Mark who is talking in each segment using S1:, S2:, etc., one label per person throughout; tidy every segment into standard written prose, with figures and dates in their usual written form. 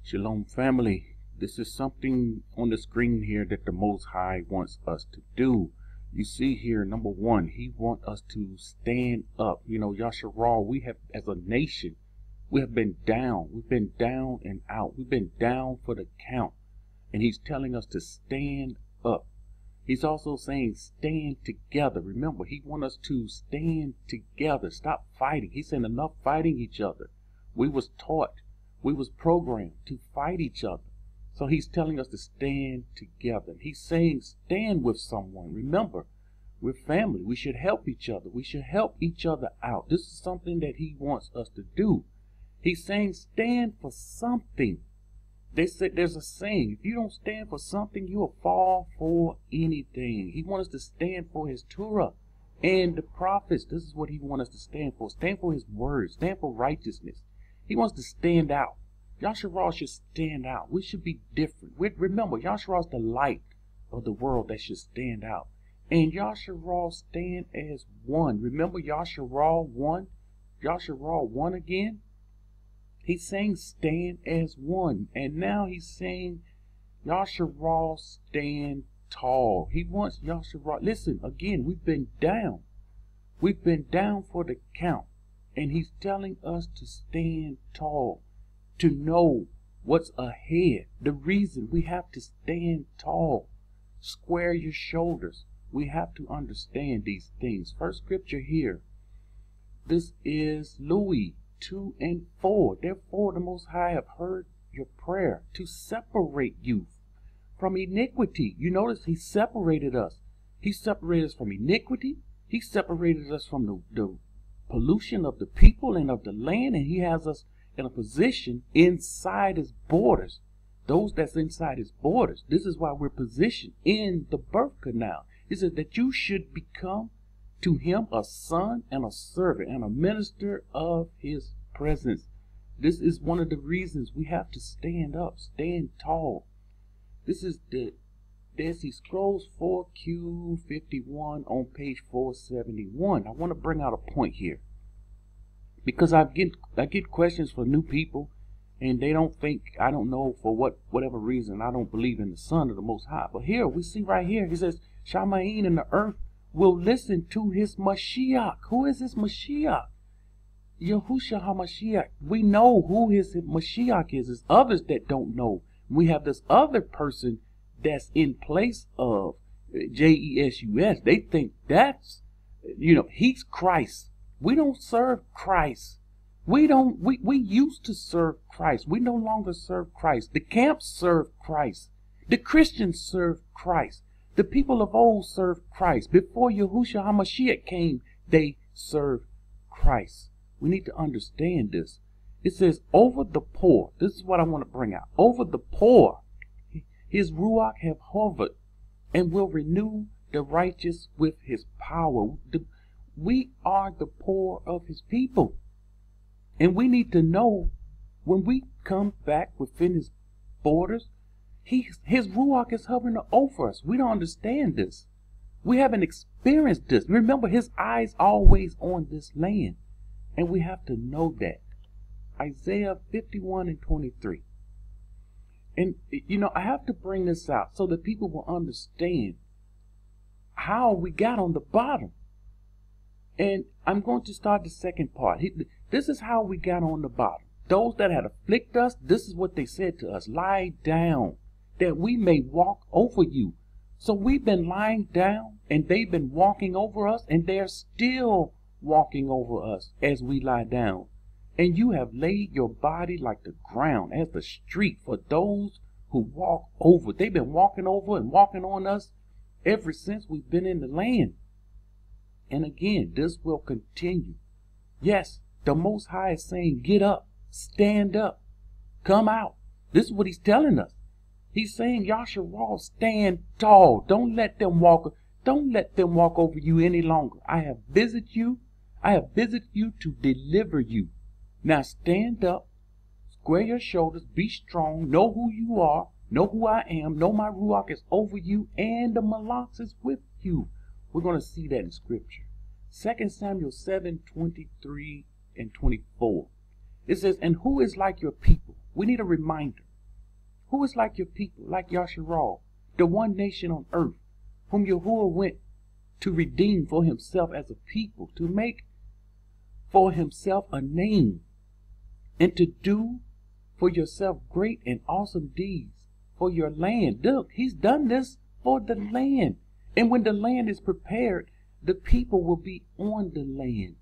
S1: Shalom family, this is something on the screen here that the Most High wants us to do. You see here, number one, he wants us to stand up. You know, Yashar'al, we have, as a nation, we have been down. We've been down and out. We've been down for the count. And he's telling us to stand up. He's also saying stand together. Remember, he wants us to stand together. Stop fighting. He's saying enough fighting each other. We was taught, we was programmed to fight each other. So he's telling us to stand together. He's saying stand with someone. Remember, we're family. We should help each other. We should help each other out. This is something that he wants us to do. He's saying stand for something. They said there's a saying, if you don't stand for something, you'll fall for anything. He wants us to stand for his Torah and the prophets. This is what he wants us to stand for. Stand for his word. Stand for righteousness. He wants to stand out. Yashar'al should stand out. We should be different. Remember, Yashar'al is the light of the world that should stand out. And Yashar'al stand as one. Remember Yashar'al one? Yashar'al one again? He's saying stand as one. And now he's saying Yashar'al stand tall. He wants Yashar'al. Listen, again, we've been down. We've been down for the count. And he's telling us to stand tall, to know what's ahead. The reason we have to stand tall, square your shoulders. We have to understand these things. First scripture here. This is Louis 2 and 4. Therefore the Most High have heard your prayer to separate you from iniquity. You notice he separated us. He separated us from iniquity. He separated us from the pollution of the people and of the land, and he has us in a position inside his borders. Those that's inside his borders. This is why we're positioned in the birth canal. He says that you should become to him a son and a servant and a minister of his presence. This is one of the reasons we have to stand up, stand tall. This is the Dead Sea Scrolls 4Q51 on page 471. I want to bring out a point here, because I get questions from new people, and they don't think, I don't know, for whatever reason, I don't believe in the Son of the Most High. But here we see right here, he says, Shamayin in the earth will listen to his Mashiach. Who is his Mashiach? Yahushua HaMashiach. We know who his Mashiach is. There's others that don't know. We have this other person that's in place of Jesus. They think that's, he's Christ. We don't serve Christ. We used to serve Christ. We no longer serve Christ. The camps serve Christ. The Christians serve Christ. The people of old served Christ. Before Yahushua HaMashiach came, they served Christ. We need to understand this. It says, over the poor. This is what I want to bring out. Over the poor, his Ruach have hovered and will renew the righteous with his power. We are the poor of his people. And we need to know when we come back within his borders, his Ruach is hovering over us. We don't understand this. We haven't experienced this. Remember, his eyes always on this land. And we have to know that. Isaiah 51 and 23. And, I have to bring this out so that people will understand how we got on the bottom. And I'm going to start the second part. This is how we got on the bottom. Those that had afflicted us, this is what they said to us. Lie down, that we may walk over you. So we've been lying down, and they've been walking over us, and they're still walking over us as we lie down. And you have laid your body like the ground, as the street for those who walk over. They've been walking over and walking on us ever since we've been in the land. And again, this will continue. Yes, the Most High is saying, get up, stand up, come out. This is what he's telling us. He's saying, Yashar'al, stand tall. Don't let them walk over you any longer. I have visited you. I have visited you to deliver you. Now stand up, square your shoulders, be strong, know who you are, know who I am, know my Ruach is over you, and the Malach is with you. We're going to see that in Scripture. 2 Samuel 7:23 and 24. It says, and who is like your people? We need a reminder. Who is like your people, like Yashar'al, the one nation on earth, whom Yahuah went to redeem for himself as a people, to make for himself a name, and to do for yourself great and awesome deeds for your land. Look, he's done this for the land. And when the land is prepared, the people will be on the land.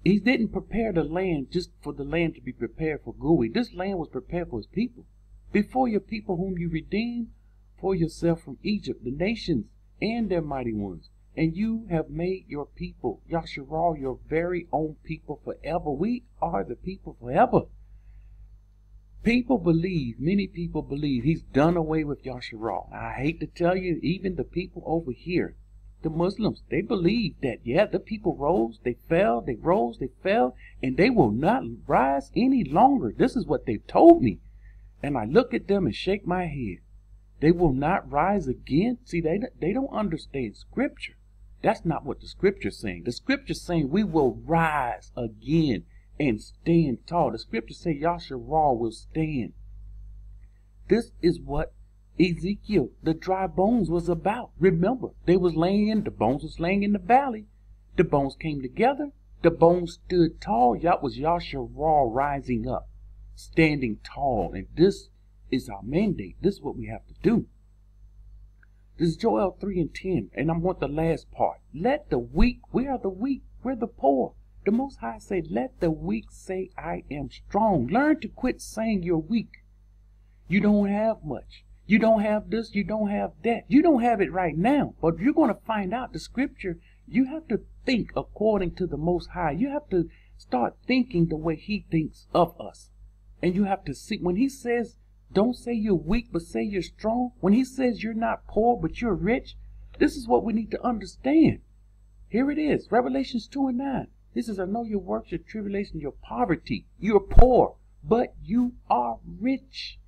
S1: He didn't prepare the land just for the land to be prepared for Gui. This land was prepared for his people. Before your people whom you redeemed for yourself from Egypt, the nations and their mighty ones. And you have made your people, Yashar'al, your very own people forever. We are the people forever. People believe, many people believe he's done away with Yashar'al. I hate to tell you, even the people over here, the Muslims, they believe that, yeah, the people rose, they fell, they rose, they fell, and they will not rise any longer. This is what they've told me. And I look at them and shake my head. They will not rise again. See, they don't understand Scripture. That's not what the Scripture's saying. The Scripture's saying we will rise again and stand tall. The Scripture say Yashar'al will stand. This is what Ezekiel, the dry bones, was about. Remember, the bones was laying in the valley. The bones came together. The bones stood tall. That was Yashar'al rising up, standing tall. And this is our mandate. This is what we have to do. This is Joel 3:10, and I want the last part. Let the weak, we are the weak, we're the poor. The Most High said, let the weak say, I am strong. Learn to quit saying you're weak. You don't have much. You don't have this, you don't have that. You don't have it right now, but you're going to find out the Scripture. You have to think according to the Most High. You have to start thinking the way he thinks of us. And you have to see, when he says, don't say you're weak, but say you're strong. When he says you're not poor, but you're rich, this is what we need to understand. Here it is, Revelations 2:9. This is, I know your works, your tribulation, your poverty. You're poor, but you are rich.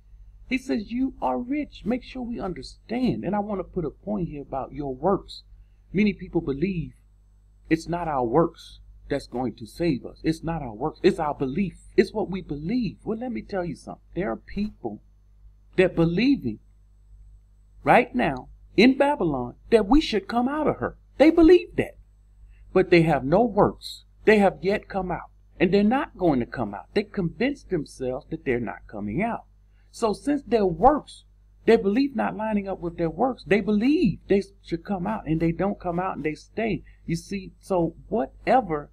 S1: He says you are rich. Make sure we understand. And I want to put a point here about your works. Many people believe it's not our works that's going to save us. It's not our works. It's our belief. It's what we believe. Well, let me tell you something. There are people that believing right now in Babylon that we should come out of her. They believe that. But they have no works. They have yet come out. And they're not going to come out. They convinced themselves that they're not coming out. So since their works, their belief not lining up with their works, they believe they should come out, and they don't come out, and they stay. You see, so whatever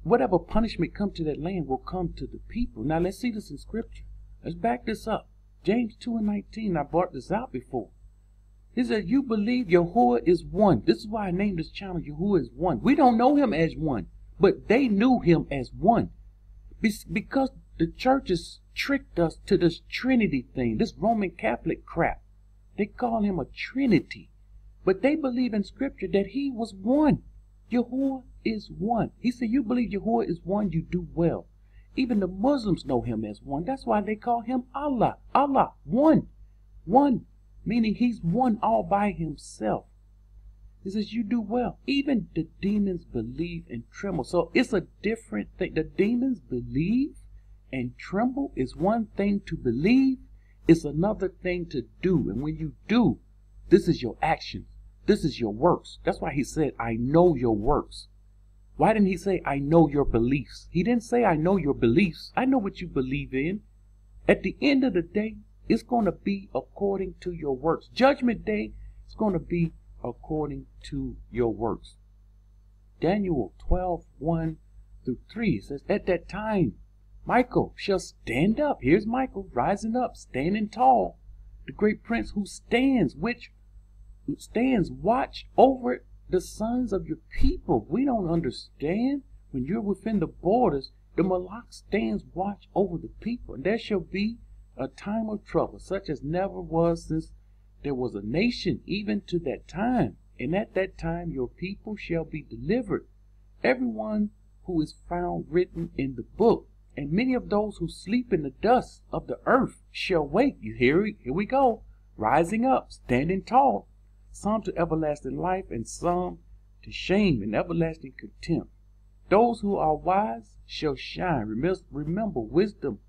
S1: punishment come to that land will come to the people. Now let's see this in Scripture. Let's back this up. James 2:19, I brought this out before. He said, you believe Yahuah is one. This is why I named this channel Yahuah is one. We don't know him as one, but they knew him as one. Because the churches tricked us to this Trinity thing, this Roman Catholic crap. They call him a Trinity. But they believe in Scripture that he was one. Yahuah is one. He said, you believe Yahuah is one, you do well. Even the Muslims know him as one. That's why they call him Allah. Allah, one. One, meaning he's one all by himself. He says, you do well. Even the demons believe and tremble. So it's a different thing. The demons believe and tremble is one thing to believe. It's another thing to do. And when you do, this is your actions. This is your works. That's why he said, I know your works. Why didn't he say, I know your beliefs? He didn't say, I know your beliefs. I know what you believe in. At the end of the day, it's going to be according to your works. Judgment Day, it's going to be according to your works. Daniel 12:1-3 says, at that time, Michael shall stand up. Here's Michael rising up, standing tall. The great prince who stands watch over the sons of your people. We don't understand. When you're within the borders, the Malak stands watch over the people. And there shall be a time of trouble, such as never was since there was a nation, even to that time. And at that time your people shall be delivered, everyone who is found written in the book. And many of those who sleep in the dust of the earth shall wake. Here we go. Rising up, standing tall. Some to everlasting life, and some to shame and everlasting contempt. Those who are wise shall shine. Remember wisdom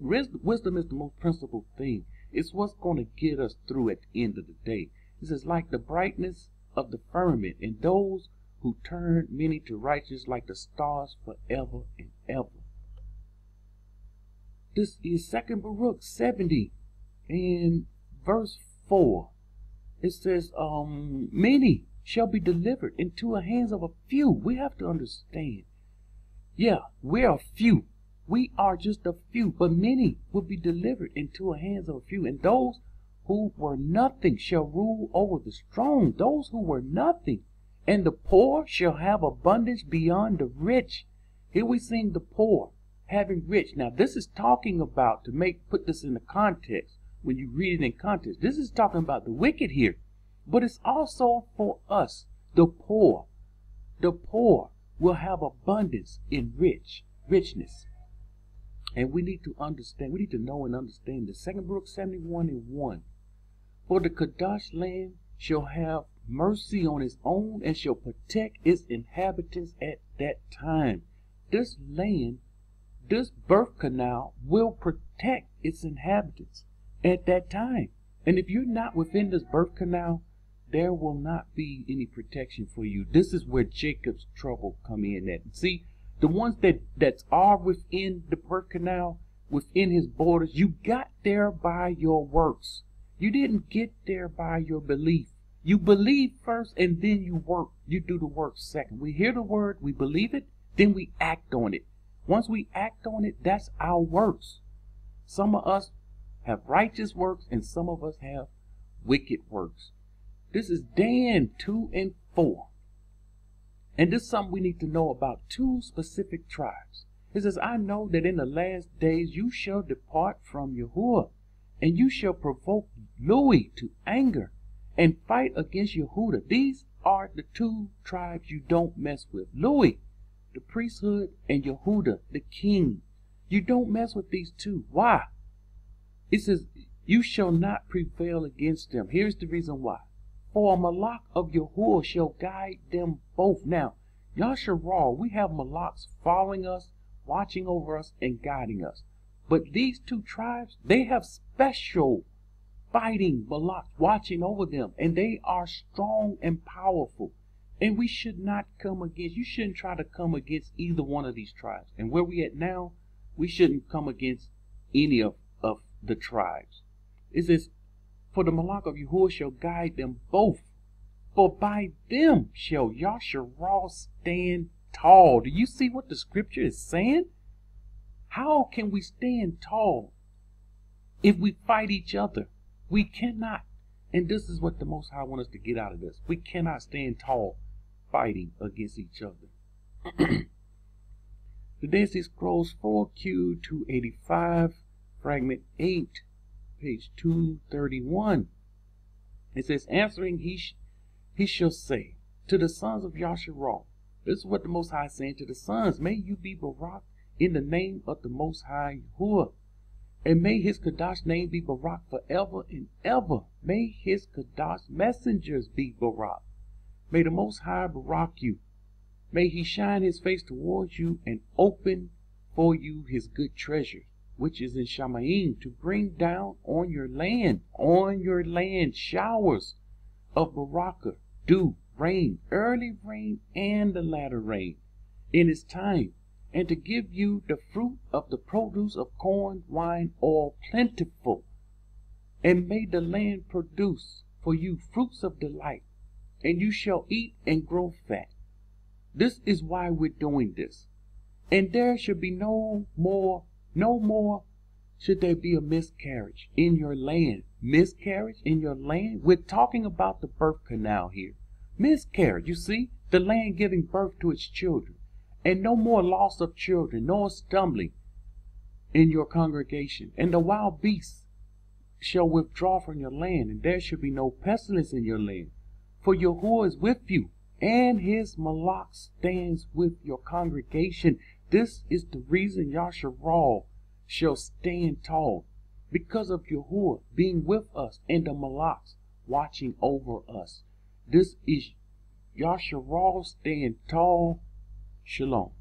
S1: Wisdom is the most principal thing. It's what's going to get us through at the end of the day. This is like the brightness of the firmament, and those who turn many to righteous like the stars forever and ever. This is 2 Baruch 70 and verse 4. It says, many shall be delivered into the hands of a few. We have to understand. Yeah, we are few. We are just a few, but many will be delivered into the hands of a few. And those who were nothing shall rule over the strong. Those who were nothing. And the poor shall have abundance beyond the rich. Here we sing the poor having rich. Now this is talking about, to put this in the context, when you read it in context, this is talking about the wicked here. But it's also for us, the poor. The poor will have abundance in richness. And we need to understand, we need to know and understand the 2 Baruch 71 and 1. For the Kadosh land shall have mercy on its own and shall protect its inhabitants at that time. This land, this birth canal will protect its inhabitants at that time. And if you're not within this birth canal, there will not be any protection for you. This is where Jacob's trouble come in at. See, the ones that are within the birth canal, within his borders, you got there by your works. You didn't get there by your belief. You believe first and then you work. You do the work second. We hear the word, we believe it, then we act on it. Once we act on it, that's our works. Some of us have righteous works and some of us have wicked works. This is Dan 2 and 4. And this is something we need to know about two specific tribes. It says, I know that in the last days you shall depart from Yahuah, and you shall provoke Louis to anger and fight against Yehudah. These are the two tribes you don't mess with. Louis, the priesthood, and Yehudah, the king. You don't mess with these two. Why? It says, you shall not prevail against them. Here's the reason why. For a malach of Yahuah shall guide them both. Now, Yashar'al, we have malachs following us, watching over us, and guiding us. But these two tribes, they have special fighting malachs watching over them. And they are strong and powerful. And we should not come against, you shouldn't try to come against either one of these tribes. And where we at now, we shouldn't come against any of the tribes. It says, for the malach of Yahuah shall guide them both. For by them shall Yashar'al stand tall. Do you see what the scripture is saying? How can we stand tall if we fight each other? We cannot. And this is what the Most High wants us to get out of this. We cannot stand tall fighting against each other. The Dead Sea Scrolls 4Q 285, fragment 8. Page 231. It says, answering, he shall say to the sons of Yashar'al. This is what the Most High is saying to the sons. May you be Barak in the name of the Most High Yahuah. And may his Kadosh name be Barak forever and ever. May his Kadosh messengers be Barak. May the Most High Barak you. May he shine his face towards you and open for you his good treasure, which is in Shamayim, to bring down on your land, showers of Barakah, dew, rain, early rain, and the latter rain in its time, and to give you the fruit of the produce of corn, wine, oil, plentiful. And may the land produce for you fruits of delight, and you shall eat and grow fat. This is why we're doing this. And there should be no more should there be a miscarriage in your land. Miscarriage in your land? We're talking about the birth canal here. Miscarriage, you see, the land giving birth to its children. And no more loss of children, nor stumbling in your congregation. And the wild beasts shall withdraw from your land, and there shall be no pestilence in your land. For Yahuah is with you, and his malach stands with your congregation. This is the reason Yashar'al shall stand tall, because of Yahuah being with us and the malachs watching over us. This is Yashar'al stand tall. Shalom.